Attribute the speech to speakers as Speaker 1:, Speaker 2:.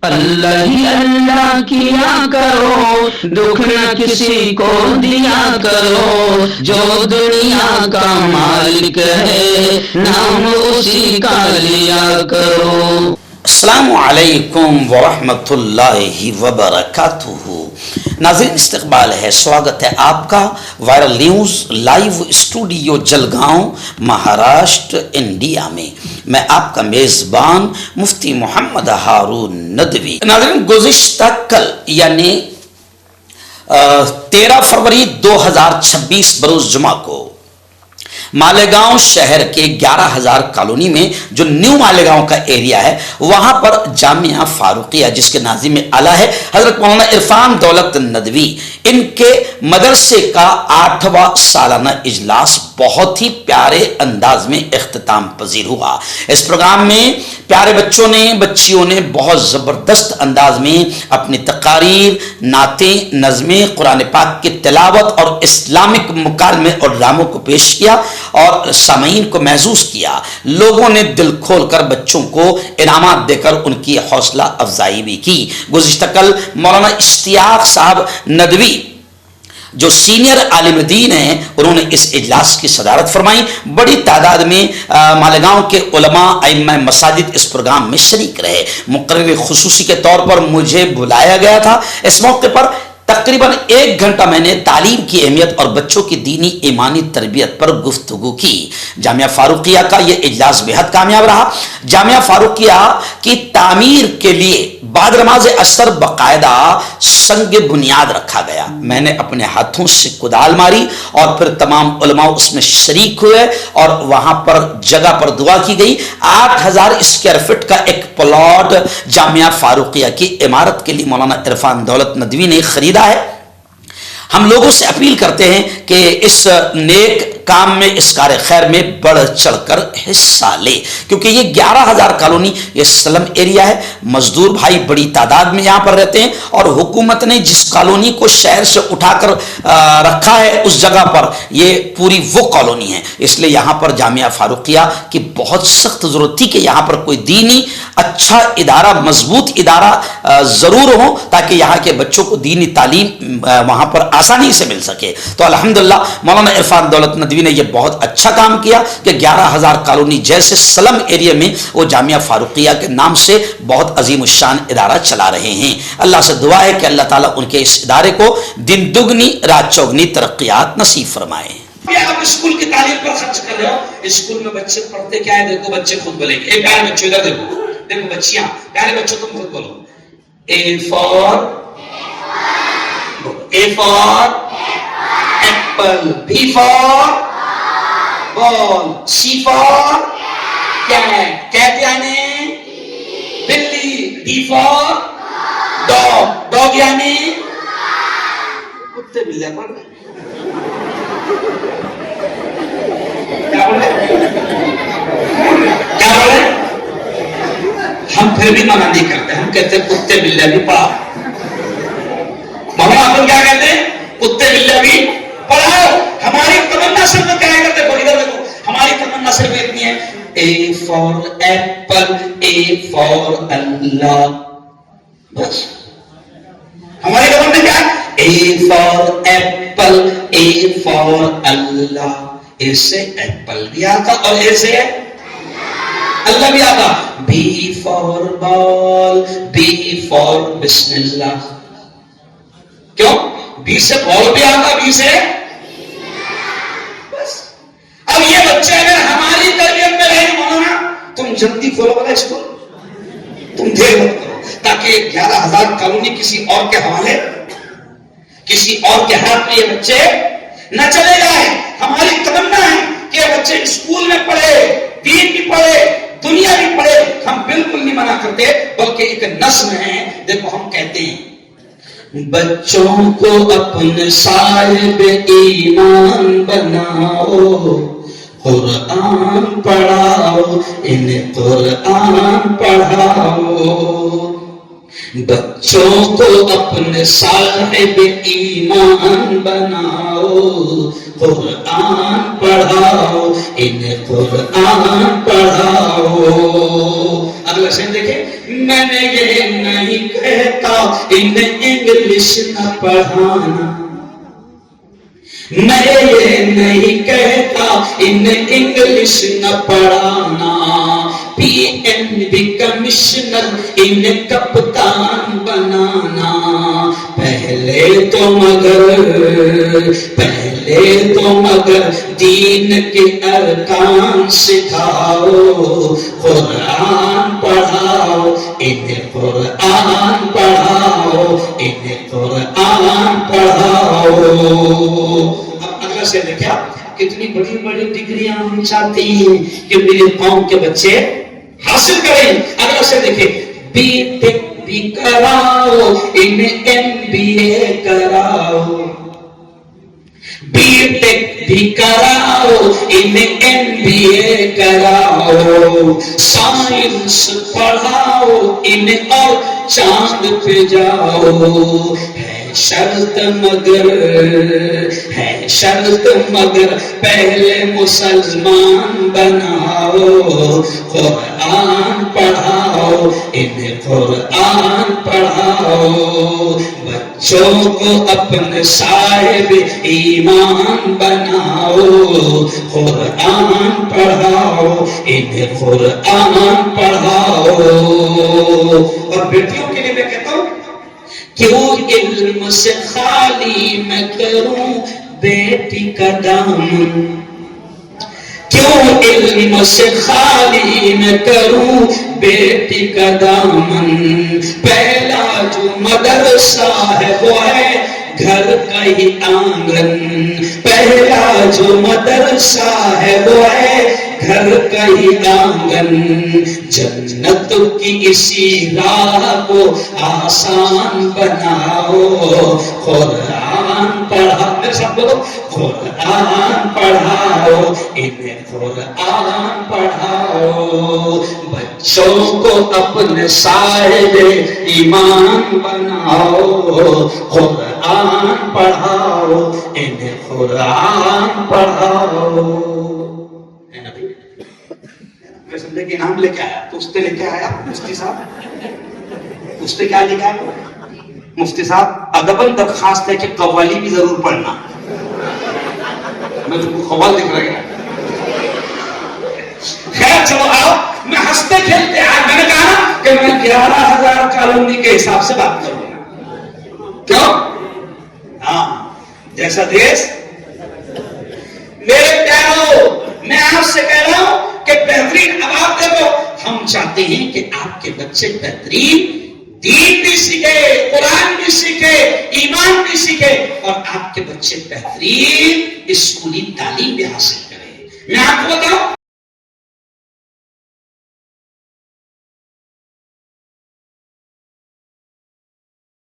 Speaker 1: اللہ ہی اللہ کیا کرو، دکھ نہ کسی کو دیا کرو، جو دنیا کا مالک ہے نام اسی کا لیا کرو۔
Speaker 2: السلام علیکم ورحمۃ اللہ وبرکاتہ۔ ناظرین استقبال ہے، سواگت ہے آپ کا viral news live studio Jalgaon Maharashtra India میں۔ میں آپ کا میزبان مفتی محمد ہارون ندوی۔ ناظرین گزشتہ کل یعنی 13 فروری 2026 بروز جمعہ کو مالیگاؤں شہر کے 11,000 کالونی میں جو نیو مالیگاؤں کا ایریا ہے وہاں پر جامعہ فاروقیہ جس کے ناظم اعلیٰ ہے حضرت مولانا عرفان دولت ندوی، ان کے مدرسے کا 8واں سالانہ اجلاس بہت ہی پیارے انداز میں اختتام پذیر ہوا۔ اس پروگرام میں پیارے بچیوں نے بہت زبردست انداز میں اپنی تقاریر، نعتیں، نظمیں، قرآن پاک کی تلاوت اور اسلامک مکالمے اور ڈراموں کو پیش کیا اور سامعین کو محظوظ کیا۔ لوگوں نے دل کھول کر بچوں کو انعامات دے کر ان کی حوصلہ افزائی بھی کی۔ گزشتہ کل مولانا اشتیاق صاحب ندوی جو سینئر عالم دین ہیں انہوں نے اس اجلاس کی صدارت فرمائی۔ بڑی تعداد میں مالیگاؤں کے علماء، ائمہ مساجد اس پروگرام میں شریک رہے۔ مقرر خصوصی کے طور پر مجھے بلایا گیا تھا۔ اس موقع پر تقریباً 1 گھنٹہ میں نے تعلیم کی اہمیت اور بچوں کی دینی ایمانی تربیت پر گفتگو کی۔ جامعہ فاروقیہ کا یہ اجلاس بہت کامیاب رہا۔ جامعہ فاروقیہ کی تعمیر کے لیے بعد نماز عصر باقاعدہ سنگ بنیاد رکھا گیا۔ میں نے اپنے ہاتھوں سے کدال ماری اور پھر تمام علماء اس میں شریک ہوئے اور وہاں پر جگہ پر دعا کی گئی۔ 8,000 اسکوائر فٹ کا ایک پلاٹ جامعہ فاروقیہ کی عمارت کے لیے مولانا عرفان دولت ندوی نے خریدا ہے۔ ہم لوگوں سے اپیل کرتے ہیں کہ اس نیک کام میں، اس کار خیر میں بڑھ چڑھ کر حصہ لے، کیونکہ یہ 11,000 کالونی یہ سلم ایریا ہے۔ مزدور بھائی بڑی تعداد میں یہاں پر رہتے ہیں اور حکومت نے جس کالونی کو شہر سے اٹھا کر رکھا ہے اس جگہ پر یہ پوری وہ کالونی ہے، اس لیے یہاں پر جامعہ فاروقیہ کی بہت سخت ضرورت تھی کہ یہاں پر کوئی دینی اچھا ادارہ، مضبوط ادارہ ضرور ہو تاکہ یہاں کے بچوں کو دینی تعلیم وہاں پر آسانی سے مل سکے۔ تو الحمدللہ مولانا عرفان دولت ندوی نے یہ بہت اچھا کام کیا کہ 11,000 کالونی جیسے سلم ایریا میں وہ جامعہ فاروقیہ کے نام سے بہت عظیم الشان ادارہ چلا رہے ہیں۔ اللہ سے دعا ہے کہ اللہ تعالیٰ ان کے اس ادارے کو دن دگنی رات چوگنی ترقیات نصیب فرمائے۔
Speaker 3: آپ اسکول کی تعلیم پر خرچ کر رہے ہو، اسکول میں بچے پڑھتے کیا ہے؟ دیکھو بچے خود بولیں گے۔ پیارے بچوں ادھر دیکھو، دیکھو بچیاں، پیارے بچوں تم خود بولو۔ A for apple, B for ball, C for cat, cat یعنی بلی، D for dog یعنی کتے بلے پڑھ رہے کیا بولے؟ ہم پھر بھی منع نہیں کرتے، ہم کہتے ہیں کتے بلے بھی پڑھا۔ ماما آپ کیا کہتے ہیں؟ کتے بلے بھی پڑھاؤ۔ ہماری تمنا صرف کیا ہے؟ دیکھو ادھر دیکھو، ہماری تمنا صرف اتنی ہے، A for apple, A for اللہ، بس ہماری تمنا کیا ہے؟ A for apple, A for Allah. A سے ایپل بھی آتا اور A سے اللہ بھی آتا۔ B for ball, B for بسم اللہ۔ کیوں؟ B سے بال بھی آتا، B سے بس۔ اب یہ بچے اگر ہماری تربیت میں رہے مولانا، تم جلدی کھولو والا اسکول، تم دیر مت کرو تاکہ 11,000 کالونی کسی اور کے حوالے، کسی اور کے ہاتھ میں یہ بچے نہ چلے جائیں۔ ہماری تمنا ہے کہ بچے اسکول میں پڑھے، دین بھی پڑھے، دنیا بھی پڑھے۔ ہم بالکل نہیں منع کرتے، بلکہ ایک نظم ہے، دیکھو ہم کہتے ہیں بچوں کو اپنے صاحب ایمان بناؤ، قرآن پڑھاؤ، انہیں قرآن پڑھاؤ۔ بچوں کو اپنے صاحب ایمان بناؤ، قرآن پڑھاؤ، انہیں قرآن پڑھاؤ۔ اگلا شعر دیکھیں، میں نے یہ نہیں انہیں انگلش نہ پڑھانا. میں یہ نہیں کہتا انہیں انگلش نہ پڑھانا. پی این بی کمشنر انہیں کپتان بنانا. پہلے تو مگر دین کے ارکان سکھاؤ. قرآن پڑھاؤ انہیں قرآن پڑھاؤ انہیں قرآن پڑھاؤ. اب اگلا سے دیکھا کتنی بڑی بڑی ڈگریاں ہم چاہتے ہیں کہ میرے قوم کے بچے حاصل کریں. اگلا سے دیکھیں بی ٹیک بھی کراؤ انہیں ایم بی اے کراؤ. بی ٹیک بھی کراؤ انہیں ایم بی اے کراؤ. سائنس پڑھاؤ انہیں اور چاند پہ جاؤ. شرط مگر پہلے مسلمان بناؤ. قرآن پڑھاؤ انہیں قرآن پڑھاؤ. بچوں کو اپنے صاحب ایمان بناؤ. قرآن پڑھاؤ انہیں قرآن پڑھاؤ. اور بیٹیوں کے لیے میں کہتا ہوں کیوں علم سے خالی میں کروں بیٹی کا دامن. کیوں علم سے خالی میں کروں بیٹی کا دامن. پہلا جو مدرسہ ہے وہ ہے گھر کا ہی آنگن. پہلا جو مدرسہ ہے وہ ہے گھر کا ہی آنگن. جنت کی اسی راہ کو آسان بناؤ. قرآن پڑھاؤ. میرے ساتھ بولو قرآن پڑھاؤ انہیں قرآن پڑھاؤ. بچوں کو اپنے صاحب ایمان بناؤ. قرآن پڑھاؤ انہیں قرآن پڑھاؤ. سمجھے کہ انعام لے کے آیا پوچھتے لے کے آیا مفتی صاحب. پوچھتے کیا لے کے آیا مفتی صاحب؟ ادباً درخواست ہے کہ قوالی بھی ضرور پڑھنا. میں تم کو قوال دکھ رہا ہے. خیر چلو آؤ. میں ہنستے کھیلتے آیا. میں نے کہا کہ میں 11,000 کالونی کے حساب سے بات کروں گا. کیوں؟ ہاں جیسا دیش. میرے پیارو میں آپ سے کہہ رہا ہوں کہ بہترین. اب آپ دیکھو ہم چاہتے ہیں کہ آپ کے بچے بہترین دین بھی سیکھے, قرآن بھی سیکھے, ایمان بھی سیکھے, اور آپ کے بچے بہترین اسکولی تعلیم بھی حاصل کریں. میں آپ کو بتاؤں